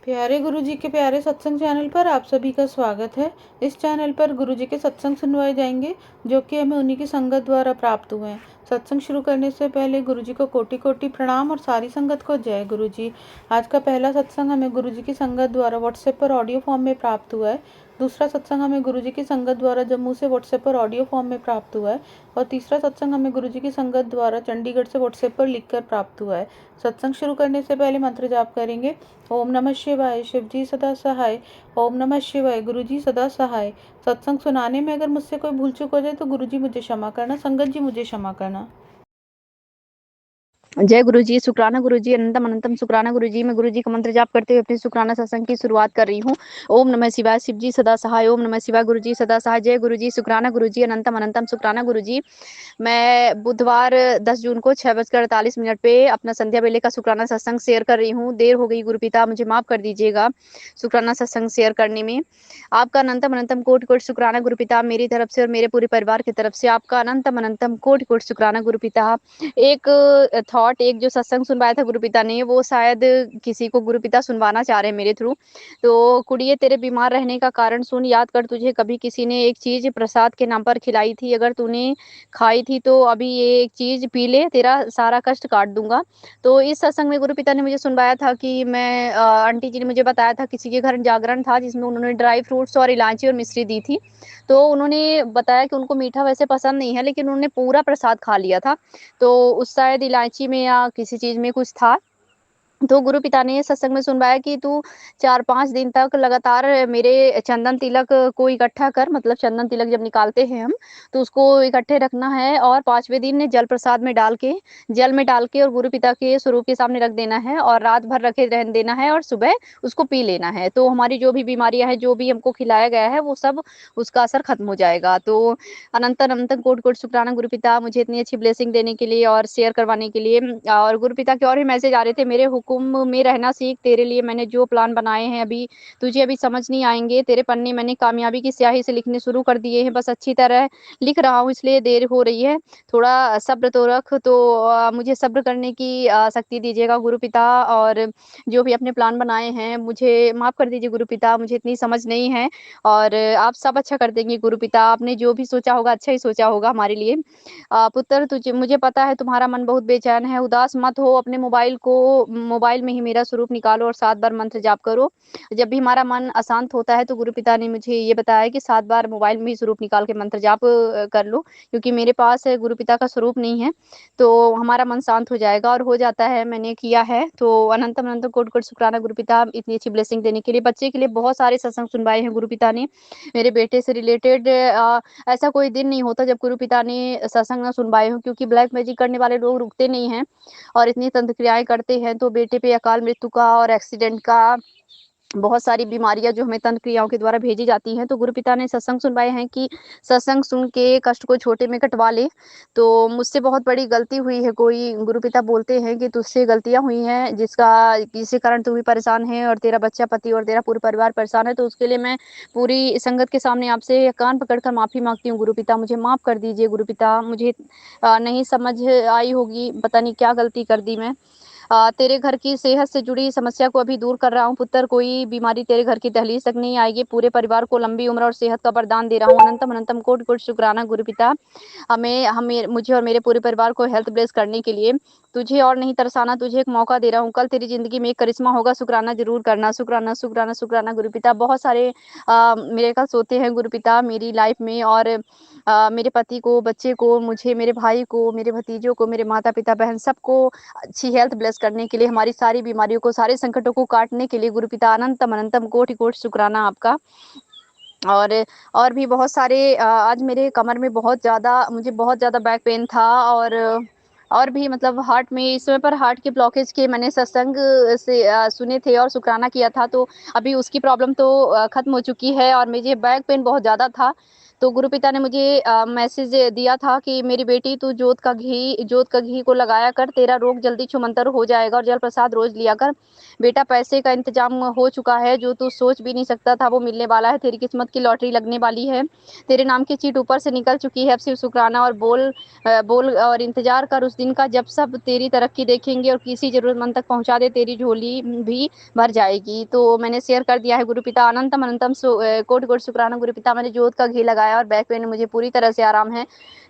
प्यारे गुरुजी के प्यारे सत्संग चैनल पर आप सभी का स्वागत है। इस चैनल पर गुरुजी के सत्संग सुनवाए जाएंगे जो कि हमें उन्हीं की संगत द्वारा प्राप्त हुए हैं। सत्संग शुरू करने से पहले गुरुजी को कोटि कोटि प्रणाम और सारी संगत को जय गुरुजी। आज का पहला सत्संग हमें गुरुजी की संगत द्वारा व्हाट्सएप पर ऑडियो फॉर्म में प्राप्त हुआ है। दूसरा सत्संग हमें गुरुजी की संगत द्वारा जम्मू से व्हाट्सएप पर ऑडियो फॉर्म में प्राप्त हुआ है और तीसरा सत्संग हमें गुरुजी की संगत द्वारा चंडीगढ़ से व्हाट्सएप पर लिखकर प्राप्त हुआ है। सत्संग शुरू करने से पहले मंत्र जाप करेंगे। ओम नमः शिवाय, शिव जी सदा सहाय। ओम नमः शिवाय, गुरु जी सदा सहाय। सत्संग सुनाने में अगर मुझसे कोई भूल चूक हो जाए तो गुरु जी मुझे क्षमा करना, संगत जी मुझे क्षमा करना। जय गुरु जी। शुक्राना गुरु जी, अनंतम अनंतम शुक्राना गुरु जी। मैं गुरु जी का मंत्र जाप करते हुए अपने शुक्राना सत्संग की शुरुआत कर रही हूँ। ओम नमः शिवाय, शिव जी सदा सहाय। ओम नमः शिवाय, गुरु जी सदा सहाय। जय गुरु जी। शुक्राना गुरु जी, अनंतम अनंतम शुक्राना गुरु जी। मैं बुधवार 10 जून को 6:48 पे अपना संध्या बेले का शुक्राना सत्संग शेयर कर रही हूँ। देर हो गई गुरु पिता, मुझे माफ कर दीजिएगा शुक्राना सत्संग शेयर करने में। आपका अनंतम अनंतम कोटि कोटि शुक्राना गुरु पिता, मेरी तरफ से और मेरे पूरे परिवार की तरफ से आपका अनंतम अनंतम कोटि कोटि शुक्राना गुरु पिता। एक थॉट, एक जो सत्संग सुनवाया था गुरु पिता ने, वो शायद किसी को गुरु पिता सुनवाना चाह रहे हैं मेरे थ्रू। तो कुड़िए तेरे बीमार रहने का कारण सुन, याद कर तुझे कभी किसी ने एक चीज प्रसाद के नाम पर खिलाई थी, अगर तूने खाई थी तो अभी ये एक चीज पी ले, तेरा सारा कष्ट काट दूंगा। तो इस सत्संग में गुरु पिता ने मुझे सुनवाया था कि मैं आंटी जी ने मुझे बताया था किसी के घर जागरण था जिसमें उन्होंने ड्राई फ्रूट्स और इलायची और मिश्री दी थी। तो उन्होंने बताया कि उनको मीठा वैसे पसंद नहीं है, लेकिन उन्होंने पूरा प्रसाद खा लिया था। तो उस शायद इलायची में या किसी चीज में कुछ था। तो गुरु पिता ने सत्संग में सुनवाया कि तू 4-5 दिन तक लगातार मेरे चंदन तिलक को इकट्ठा कर, मतलब चंदन तिलक जब निकालते हैं हम तो उसको इकट्ठे रखना है और 5वें दिन जल प्रसाद में डाल के, जल में डाल के और गुरु पिता के स्वरूप के सामने रख देना है और रात भर रखे रहने देना है और सुबह उसको पी लेना है। तो हमारी जो भी बीमारियां हैं, जो भी हमको खिलाया गया है, वो सब उसका असर खत्म हो जाएगा। तो अनंत अनंत कोटि कोटि शुक्राना गुरु पिता, मुझे इतनी अच्छी ब्लेसिंग देने के लिए और शेयर करवाने के लिए। और गुरु पिता के और भी मैसेज आ रहे थे, मेरे हुक्म में रहना सीख, तेरे लिए मैंने जो प्लान बनाए हैं अभी तुझे अभी समझ नहीं आएंगे, तेरे पन्ने मैंने कामयाबी की स्याही से लिखने शुरू कर दिए हैं, बस अच्छी तरह लिख रहा हूँ इसलिए देर हो रही है, थोड़ा सब्र तो रख। तो मुझे सब्र करने की शक्ति दीजिएगा गुरु पिता, और जो भी अपने प्लान बनाए हैं मुझे माफ कर दीजिए गुरु पिता, मुझे इतनी समझ नहीं है और आप सब अच्छा कर देंगे गुरु पिता। आपने जो भी सोचा होगा अच्छा ही सोचा होगा हमारे लिए। पुत्र तुझे, मुझे पता है तुम्हारा मन बहुत बेचैन है, उदास मत हो, अपने मोबाइल में ही मेरा स्वरूप निकालो और 7 बार मंत्र जाप करो। जब भी हमारा मन अशांत होता है तो गुरु पिता ने मुझे ये बताया कि 7 बार मोबाइल में ही स्वरूप निकाल के मंत्र जाप कर लो, क्योंकि मेरे पास गुरु पिता का स्वरूप नहीं है तो हमारा मन शांत हो जाएगा, और हो जाता है, मैंने किया है। तो अनंतम अनंत कोटि कोटि शुक्राना गुरु पिता, इतनी अच्छी ब्लेसिंग देने के लिए। बच्चे के लिए बहुत सारे सत्संग सुनवाए हैं गुरु पिता ने, मेरे बेटे से रिलेटेड। ऐसा कोई दिन नहीं होता जब गुरु पिता ने सत्संग ना सुनवाए हो, क्योंकि ब्लैक मैजिक करने वाले लोग रुकते नहीं हैं और इतनी तंत्र क्रियाएं करते हैं। तो बेटे पे अकाल मृत्यु का और एक्सीडेंट का, बहुत सारी बीमारियां जो हमें तंत्र क्रियाओं के द्वारा भेजी जाती हैं, तो गुरु पिता ने सत्संग सुनवाए हैं कि सत्संग सुन के कष्ट को छोटे में कटवा ले। तो मुझसे बहुत बड़ी गलती हुई है, कोई गुरु पिता बोलते हैं कि तुझसे गलतियां हुई हैं जिसके कारण तू भी परेशान है और तेरा बच्चा, पति और तेरा पूरा परिवार परेशान है। तो उसके लिए मैं पूरी संगत के सामने आपसे कान पकड़कर माफी मांगती हूँ गुरु पिता, मुझे माफ कर दीजिए गुरु पिता। मुझे नहीं समझ आई होगी, पता नहीं क्या गलती कर दी मैं। तेरे घर की सेहत से जुड़ी समस्या को अभी दूर कर रहा हूँ पुत्र, कोई बीमारी तेरे घर की दहलीज तक नहीं आएगी, पूरे परिवार को लंबी उम्र और सेहत का वरदान दे रहा हूँ। अनंतम अनंतम कोटि कोटि शुक्राना गुरु पिता, हमें हमें मुझे और मेरे पूरे परिवार को हेल्थ ब्लेस करने के लिए। तुझे और नहीं तरसाना, तुझे एक मौका दे रहा हूँ, कल तेरी जिंदगी में एक करिश्मा होगा, शुक्राना जरूर करना। शुक्राना शुक्राना शुक्राना गुरु पिता। बहुत सारे मिरेकल्स होते हैं गुरु पिता मेरी लाइफ में, और मेरे पति को, बच्चे को, मुझे, मेरे भाई को, मेरे भतीजों को, मेरे माता पिता बहन सबको अच्छी हेल्थ ब्लेस करने के लिए, हमारी सारी बीमारियों को, सारे संकटों को काटने के लिए गुरु पिता अनंतम अनंतम कोटि कोटि शुक्राना आपका। और और भी बहुत सारे आज मेरे कमर में मुझे बहुत ज़्यादा बैक पेन था, और भी मतलब हार्ट में इस समय पर हार्ट के ब्लॉकेज के मैंने सत्संग से सुने थे और शुक्राना किया था, तो अभी उसकी प्रॉब्लम तो खत्म हो चुकी है, और मुझे बैक पेन बहुत ज़्यादा था। तो गुरुपिता ने मुझे मैसेज दिया था कि मेरी बेटी तू जोत का घी को लगाया कर, तेरा रोग जल्दी छूमंतर हो जाएगा, और जल प्रसाद रोज लिया कर। बेटा पैसे का इंतजाम हो चुका है, जो तू सोच भी नहीं सकता था वो मिलने वाला है। तेरी किस्मत की लॉटरी लगने वाली है, तेरे नाम की चीट ऊपर से निकल चुकी है। अब सिर्फ शुक्राना और बोल और इंतजार कर उस दिन का जब सब तेरी तरक्की देखेंगे और किसी जरूरतमंद तक पहुंचा दे, तेरी झोली भी भर जाएगी। तो मैंने शेयर कर दिया है गुरुपिता। अनंतम अनंतम कोटि कोटि शुक्राना गुरुपिता। मैंने जोत का घी लगाया और बैक पेन में मुझे पूरी तरह से आराम है।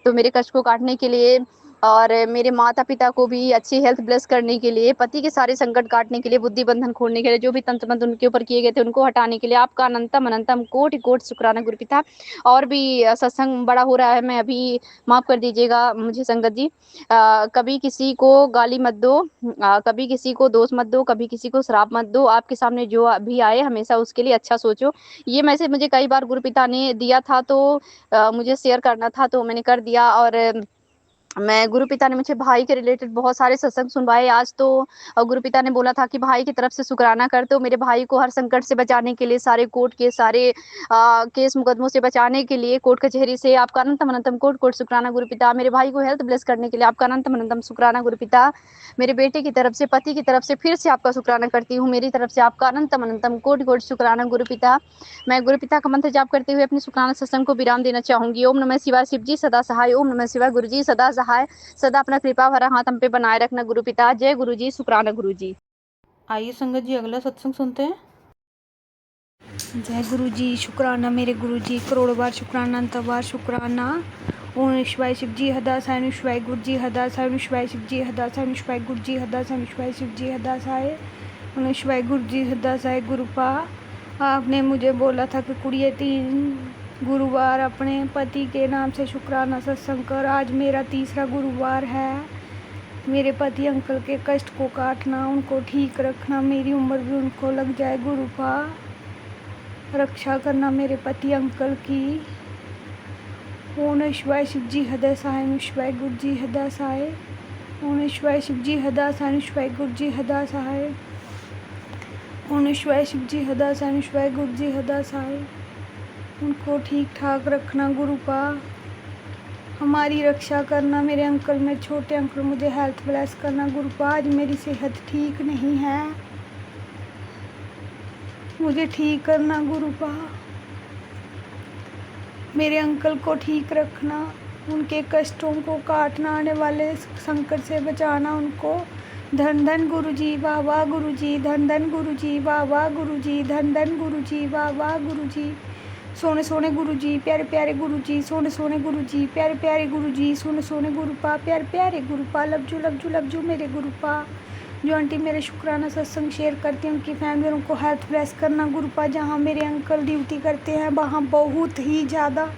तो मेरे कष्ट को काटने के लिए और मेरे माता पिता को भी अच्छी हेल्थ ब्लेस करने के लिए, पति के सारे संकट काटने के लिए, बुद्धि बंधन खोलने के लिए, जो भी तंत्र मंत्र उनके ऊपर किए गए थे उनको हटाने के लिए आपका अनंतम अनंतम कोटि कोटि शुक्राना गुरुपिता। और भी सत्संग बड़ा हो रहा है, मैं अभी माफ कर दीजिएगा मुझे संगत जी। कभी किसी को गाली मत दो, कभी किसी को दोष मत दो, कभी किसी को श्राप मत दो। आपके सामने जो भी आए हमेशा उसके लिए अच्छा सोचो। ये मैसेज मुझे कई बार गुरुपिता ने दिया था, तो मुझे शेयर करना था तो मैंने कर दिया। और मैं गुरुपिता ने मुझे भाई के रिलेटेड बहुत सारे सत्संग सुनवाए आज तो। गुरुपिता ने बोला था कि भाई की तरफ से शुक्राना कर, तो मेरे भाई को हर संकट से बचाने के लिए, सारे कोर्ट के सारे केस मुकदमों से बचाने के लिए, कोर्ट कचहरी से, आपका अनंतम अनंतम कोट कोट शुक्राना गुरुपिता। मेरे भाई को हेल्थ ब्लेस करने के लिए आपका अनंतम अनंतम शुक्राना गुरुपिता। मेरे बेटे की तरफ से, पति की तरफ से फिर से आपका शुक्राना करती हूँ। मेरी तरफ से आपका अनंतम अनंतम कोटि कोटि शुक्राना गुरुपिता। मैं गुरुपिता का मंत्र जाप करते हुए अपने शुक्राना सत्संग को विराम देना चाहूंगी। ओम नमः शिवाय। शिव जी सदा सहाय। ओम नमः शिवाय। गुरु जी सदा सहाय। सदा अपना कृपा भरा हाथ हम पे बनाए रखना गुरुपिता। जय गुरु जी। शुक्राना गुरु जी। आइए संगत जी अगला सत्संग सुनते हैं। जय गुरु जी। शुक्राना मेरे गुरु जी, करोड़ों बार शुक्राना, अंत बार शुक्राना। ओम शिवाय शिव जी हदासाय, शिवाय गुरु जी हदासाय, शिवाय शिव जी हदासाय, शिवाय गुरु जी हदासाय, शिवाय शिव जी हदासाय, शिवाय गुरु जी हदासाय। गुरुपा आपने मुझे बोला था कि कुड़िए 3 गुरुवार अपने पति के नाम से शुक्राना सत्संग कर। आज मेरा तीसरा गुरुवार है। मेरे पति अंकल के कष्ट को काटना, उनको ठीक रखना, मेरी उम्र भी उनको लग जाए। गुरुपा रक्षा करना मेरे पति अंकल की। ओम शिवाय शिव जी हदासाय, शिवाय गुरु जी हदासाय, ओम शिवाय शिव जी हदासाय, शिवाय गुरु जी हदासाय, ओम शिवाय शिव जी हदासाय, शिवाय गुरु जी हदासाय। उनको ठीक ठाक रखना गुरुपा, हमारी रक्षा करना। मेरे अंकल, मेरे छोटे अंकल, मुझे हेल्थ ब्लेस करना गुरुपा। आज मेरी सेहत ठीक नहीं है, मुझे ठीक करना गुरुपा। मेरे अंकल को ठीक रखना, उनके कष्टों को काटना, आने वाले संकट से बचाना उनको। धन धन गुरु जी, वाह वाह गुरु जी, धन धन गुरु जी, वाह वाह गुरु जी, धन धन गुरु जी, वाह वाह गुरु जी। सोने सोने गुरु जी, प्यारे प्यारे गुरु जी, सोने सोने गुरु जी, प्यारे प्यारे गुरु जी, सोने सोने गुरुपा, प्यारे प्यारे गुरुपा। लव जू मेरे गुरुपा। जो आंटी मेरे शुक्राना सत्संग शेयर करती हैं उनकी फैमिली, उनको हेल्थ ब्लेस करना गुरुपा। जहाँ मेरे अंकल ड्यूटी करते हैं वहाँ बहुत ही ज़्यादा,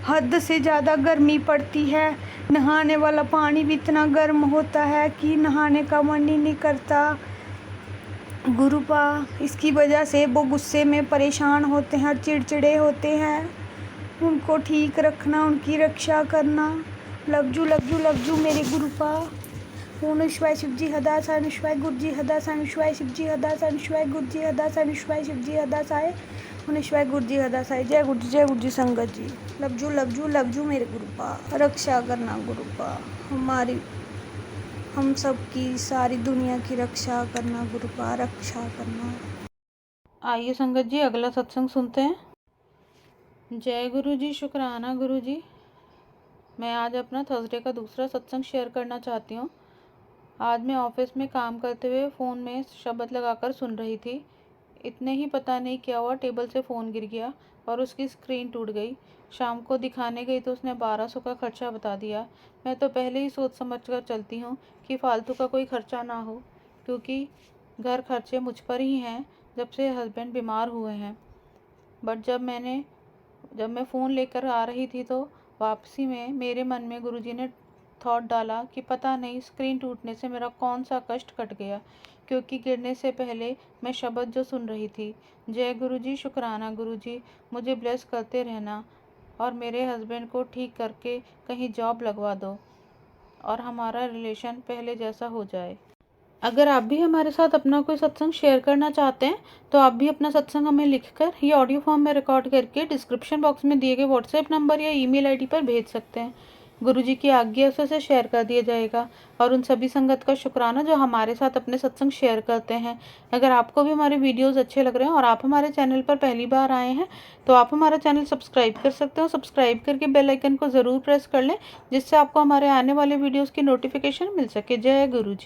हद से ज़्यादा गर्मी पड़ती है। नहाने वाला पानी भी इतना गर्म होता है कि नहाने का मन ही नहीं करता गुरुपा। इसकी वजह से वो गुस्से में परेशान होते हैं, चिड़चिड़े होते हैं। उनको ठीक रखना, उनकी रक्षा करना। लव जू मेरे गुरुपा। ओम शिवाय शिव जी हदासाय, शिवाय गुरु जी हदासाय, शिवाय शिव जी हदासाय, शिवाय गुरु जी हदासाय, शिवाय शिव जी हदासाय, ओम शिवाय गुरु जी हदासाय। जय गुरु जी संगत जी। लव जू मेरे गुरुपा। रक्षा करना गुरुपा, हमारी, हम सब की, सारी दुनिया की रक्षा करना गुरुपा, रक्षा करना। आइए संगत जी अगला सत्संग सुनते हैं। जय गुरु जी। शुक्राना गुरु जी। मैं आज अपना थर्सडे का दूसरा सत्संग शेयर करना चाहती हूँ। आज मैं ऑफिस में काम करते हुए फ़ोन में शब्द लगाकर सुन रही थी। इतने ही पता नहीं क्या हुआ, टेबल से फ़ोन गिर गया और उसकी स्क्रीन टूट गई। शाम को दिखाने गई तो उसने 1200 का खर्चा बता दिया। मैं तो पहले ही सोच समझ कर चलती हूँ कि फालतू का कोई खर्चा ना हो, क्योंकि घर खर्चे मुझ पर ही हैं जब से हस्बैंड बीमार हुए हैं। बट जब मैं फ़ोन लेकर आ रही थी तो वापसी में मेरे मन में गुरुजी ने थॉट डाला कि पता नहीं स्क्रीन टूटने से मेरा कौन सा कष्ट कट गया, क्योंकि गिरने से पहले मैं शब्द जो सुन रही थी, जय गुरु जी, शुक्राना गुरु जी, मुझे ब्लेस करते रहना और मेरे हस्बैंड को ठीक करके कहीं जॉब लगवा दो और हमारा रिलेशन पहले जैसा हो जाए। अगर आप भी हमारे साथ अपना कोई सत्संग शेयर करना चाहते हैं तो आप भी अपना सत्संग हमें लिखकर या ऑडियो फॉर्म में रिकॉर्ड करके डिस्क्रिप्शन बॉक्स में दिए गए व्हाट्सएप नंबर या ईमेल आईडी पर भेज सकते हैं। गुरुजी की आज्ञा से उसे शेयर कर दिया जाएगा और उन सभी संगत का शुक्राना जो हमारे साथ अपने सत्संग शेयर करते हैं। अगर आपको भी हमारे वीडियोस अच्छे लग रहे हैं और आप हमारे चैनल पर पहली बार आए हैं तो आप हमारा चैनल सब्सक्राइब कर सकते हो। सब्सक्राइब करके बेल आइकन को ज़रूर प्रेस कर लें जिससे आपको हमारे आने वाले वीडियोज़ की नोटिफिकेशन मिल सके। जय गुरु जी।